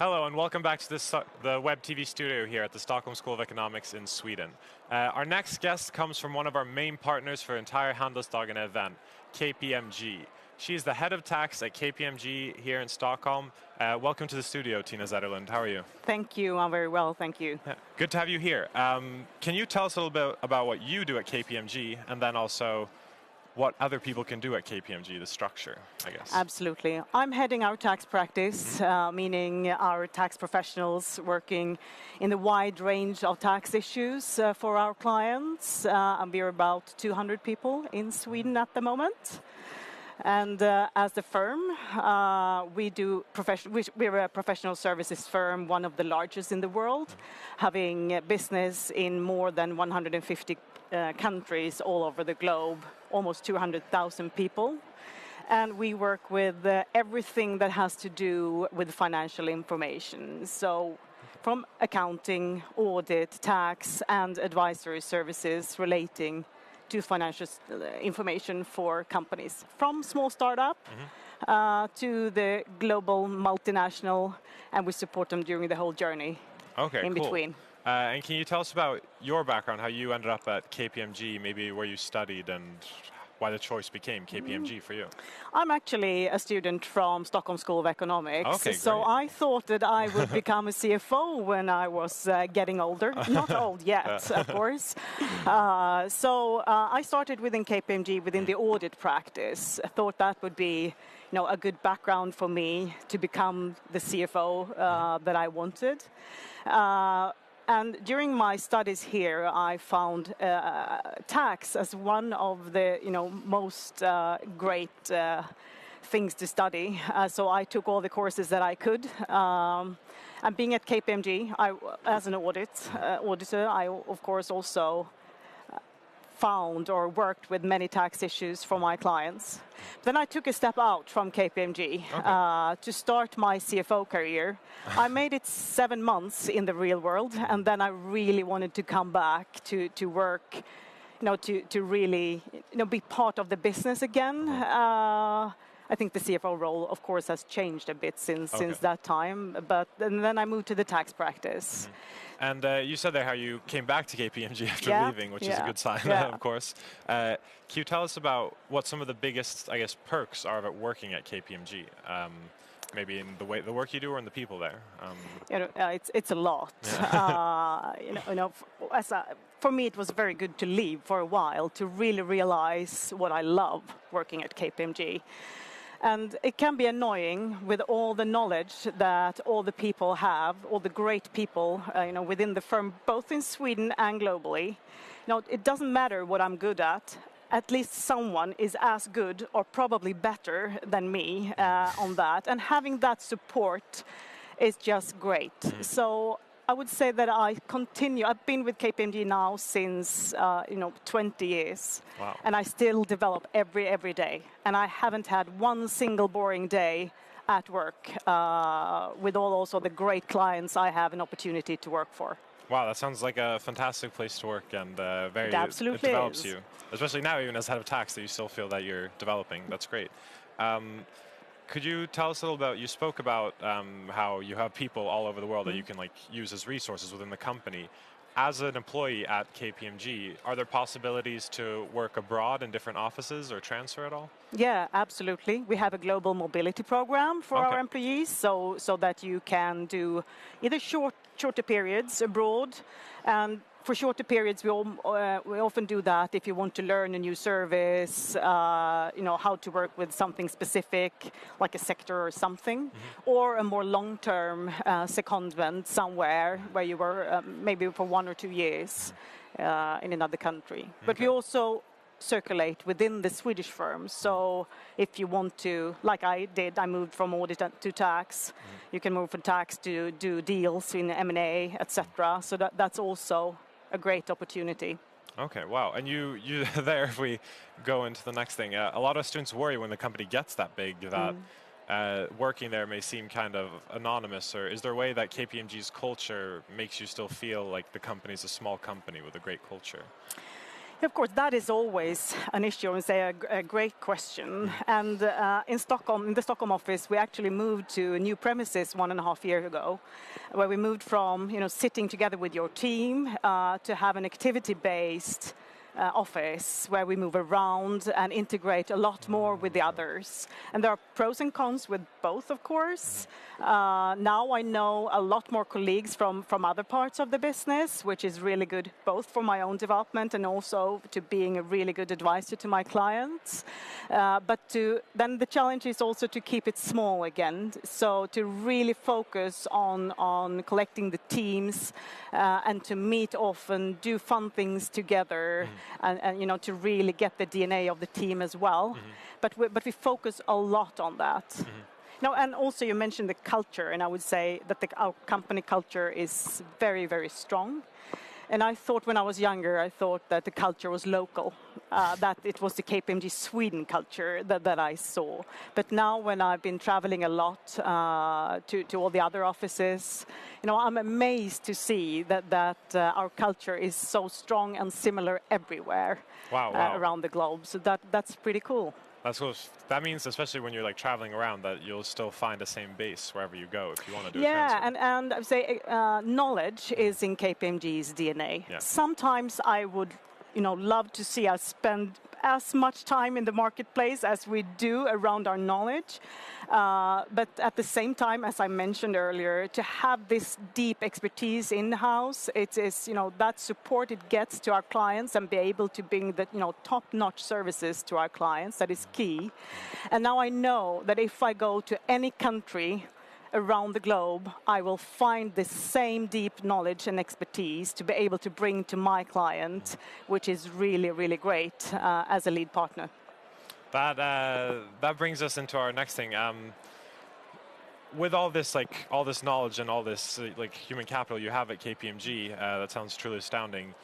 Hello and welcome back to the Web TV studio here at the Stockholm School of Economics in Sweden. Our next guest comes from one of our main partners for entire Handelsdagarna event, KPMG. She's the head of tax at KPMG here in Stockholm. Welcome to the studio, Tina Zetterlund. How are you? Thank you. I'm very well, thank you. Yeah, good to have you here. Can you tell us a little bit about what you do at KPMG and then also what other people can do at KPMG, the structure, I guess? Absolutely. I'm heading our tax practice, meaning our tax professionals working in the wide range of tax issues for our clients. And we're about 200 people in Sweden at the moment. And as the firm, we're a professional services firm, one of the largest in the world, having business in more than 150 countries all over the globe, almost 200,000 people. And we work with everything that has to do with financial information. So from accounting, audit, tax, and advisory services relating to financial information for companies, from small startup to the global multinational, and we support them during the whole journey in between. And can you tell us about your background, how you ended up at KPMG, maybe where you studied and why the choice became KPMG for you? I'm actually a student from Stockholm School of Economics. Okay, so I thought that I would become a CFO when I was getting older. Not old yet, of course. So I started within KPMG, within the audit practice. I thought that would be a good background for me to become the CFO that I wanted. And during my studies here, I found tax as one of the most great things to study. So I took all the courses that I could. And being at KPMG, as an auditor, I of course also found or worked with many tax issues for my clients. Then I took a step out from KPMG to start my CFO career. I made it 7 months in the real world, and then I really wanted to come back to work, to really be part of the business again. I think the CFO role, of course, has changed a bit since that time, but then I moved to the tax practice. And you said there how you came back to KPMG after leaving, which is a good sign, of course. Can you tell us about what some of the biggest, I guess, perks are of working at KPMG? Maybe in the work you do or in the people there? It's a lot. For me, it was very good to leave for a while to really realize what I love working at KPMG. And it can be annoying with all the knowledge that all the people have, all the great people, within the firm, both in Sweden and globally. It doesn't matter what I'm good at. At least someone is as good or probably better than me on that. And having that support is just great. So I would say that I've been with KPMG now since 20 years. Wow. And I still develop every day. And I haven't had one single boring day at work with all also the great clients I have an opportunity to work for. Wow, that sounds like a fantastic place to work, and it develops you. Especially now, even as head of tax, that you still feel that you're developing. That's great. Could you tell us a little about, you spoke about how you have people all over the world that you can use as resources within the company. As an employee at KPMG, are there possibilities to work abroad in different offices or transfer at all? Yeah, absolutely. We have a global mobility program for our employees, so that you can do either shorter periods abroad, and for shorter periods, we often do that if you want to learn a new service, how to work with something specific, like a sector or something, or a more long-term secondment somewhere where you were maybe for 1 or 2 years in another country. But we also circulate within the Swedish firms. So if you want to, like I did, I moved from audit to tax. You can move from tax to do deals in M&A, etc. So that's also a great opportunity. Okay, wow. And you there, if we go into the next thing, a lot of students worry when the company gets that big that working there may seem kind of anonymous, or is there a way that KPMG's culture makes you still feel like the company's a small company with a great culture? Of course, that is always an issue, and say a great question. And in Stockholm, in the Stockholm office, we actually moved to new premises 1.5 years ago, where we moved from sitting together with your team to have an activity-based office where we move around and integrate a lot more with the others. And there are pros and cons with both, of course. Now I know a lot more colleagues from other parts of the business, which is really good both for my own development and also to being a really good advisor to my clients. But then the challenge is also to keep it small again. So to really focus on collecting the teams and to meet often, do fun things together, and to really get the DNA of the team as well. But we focus a lot on that. Now, and also you mentioned the culture, and I would say that our company culture is very, very strong. And I thought when I was younger, I thought that the culture was local, that it was the KPMG Sweden culture that I saw. But now when I've been traveling a lot to all the other offices, I'm amazed to see that our culture is so strong and similar everywhere. Wow. Around the globe. So that's pretty cool. That's cool. That means, especially when you're traveling around, that you'll still find the same base wherever you go if you want to do a transfer. And I would say knowledge is in KPMG's DNA. Yeah. Sometimes I would, love to see us spend as much time in the marketplace as we do around our knowledge. But at the same time, as I mentioned earlier, to have this deep expertise in-house, it is, that support it gets to our clients and be able to bring the, top-notch services to our clients, that is key. And now I know that if I go to any country around the globe, I will find the same deep knowledge and expertise to be able to bring to my client, which is really, really great as a lead partner. That brings us into our next thing. With all this knowledge and all this human capital you have at KPMG, that sounds truly astounding.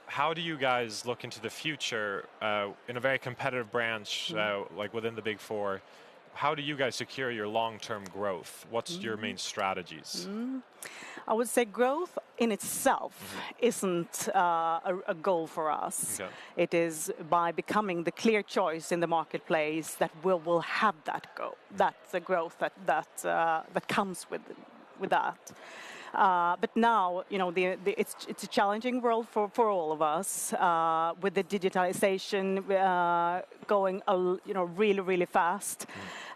How do you guys look into the future in a very competitive branch within the Big Four? How do you guys secure your long-term growth? What's your main strategies? I would say growth in itself isn't a goal for us. Okay. It is by becoming the clear choice in the marketplace that we'll have that that's the growth that comes with that. But now, it's a challenging world for all of us with the digitalization going, really, really fast.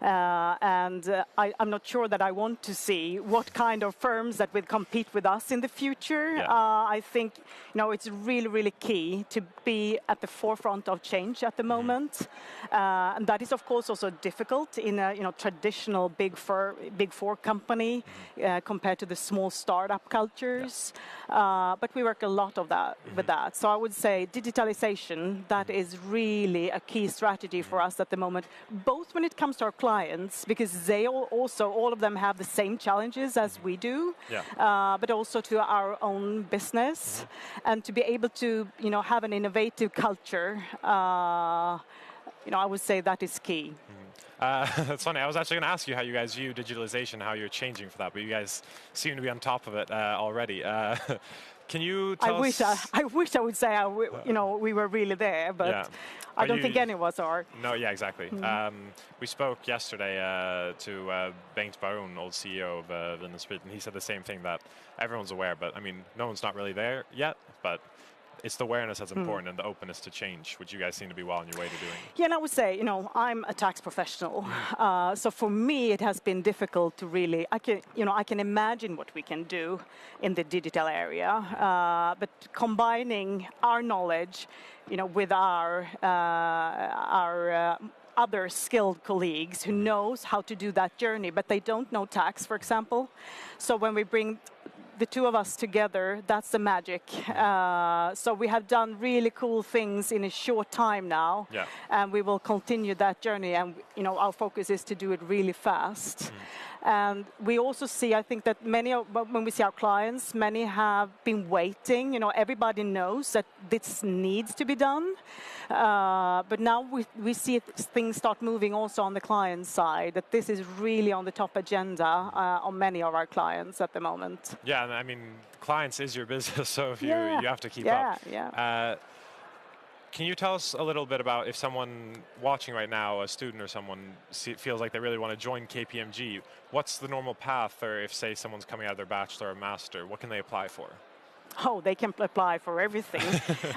And I'm not sure that I want to see what kind of firms that will compete with us in the future. Yeah. I think, it's really, really key to be at the forefront of change at the moment. And that is, of course, also difficult in a, traditional Big Four company compared to the small startup cultures, but we work a lot of that with that. So I would say digitalization, that is really a key strategy for us at the moment, both when it comes to our clients, because they all of them have the same challenges as we do, but also to our own business, and to be able to, have an innovative culture, I would say that is key. That's funny. I was actually going to ask you how you guys view digitalization, how you're changing for that, but you guys seem to be on top of it already. Can you tell us? I wish I would say, we were really there, but I don't think any of us are. No, yeah, exactly. We spoke yesterday to Bengt Baron, old CEO of Vin & Sprit, and he said the same thing, that everyone's aware, but I mean, no one's not really there yet, but it's the awareness that's important and the openness to change, which you guys seem to be well on your way to doing. Yeah, and I would say, I'm a tax professional. So for me, it has been difficult to really, I can imagine what we can do in the digital area, but combining our knowledge, with our other skilled colleagues who knows how to do that journey, but they don't know tax, for example. So when we bring the two of us together, that's the magic. So we have done really cool things in a short time now, and we will continue that journey. And our focus is to do it really fast. And we also see, I think that when we see our clients, many have been waiting. Everybody knows that this needs to be done. But now we see things start moving also on the client side, that this is really on the top agenda on many of our clients at the moment. Yeah, I mean, clients is your business, so you have to keep up. Can you tell us a little bit about if someone watching right now, a student or someone, feels like they really want to join KPMG, what's the normal path? Or if, say, someone's coming out of their bachelor or master, what can they apply for? Oh, they can apply for everything.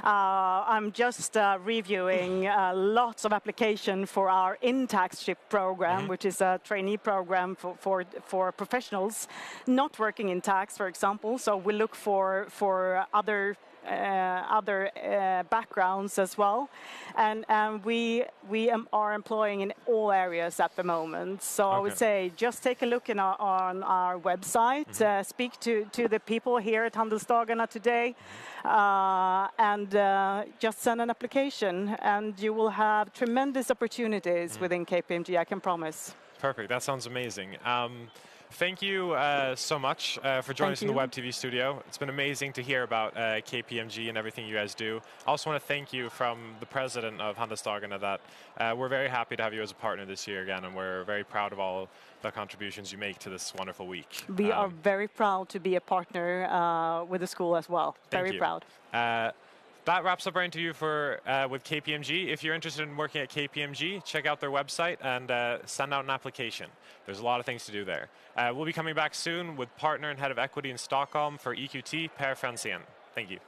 I'm just reviewing lots of application for our internship program, which is a trainee program for professionals not working in tax, for example. So we look for other backgrounds as well, and we are employing in all areas at the moment. So I would say just take a look on our website, speak to the people here at Handelsdagarna today, and just send an application, and you will have tremendous opportunities within KPMG, I can promise. Perfect. That sounds amazing. Thank you so much for joining us in the Web TV studio. It's been amazing to hear about KPMG and everything you guys do. I also want to thank you from the president of Handelsdagarna that we're very happy to have you as a partner this year again, and we're very proud of all the contributions you make to this wonderful week. We are very proud to be a partner with the school as well. Very proud. That wraps up our interview with KPMG. If you're interested in working at KPMG, check out their website and send out an application. There's a lot of things to do there. We'll be coming back soon with partner and head of equity in Stockholm for EQT, Per Fransén. Thank you.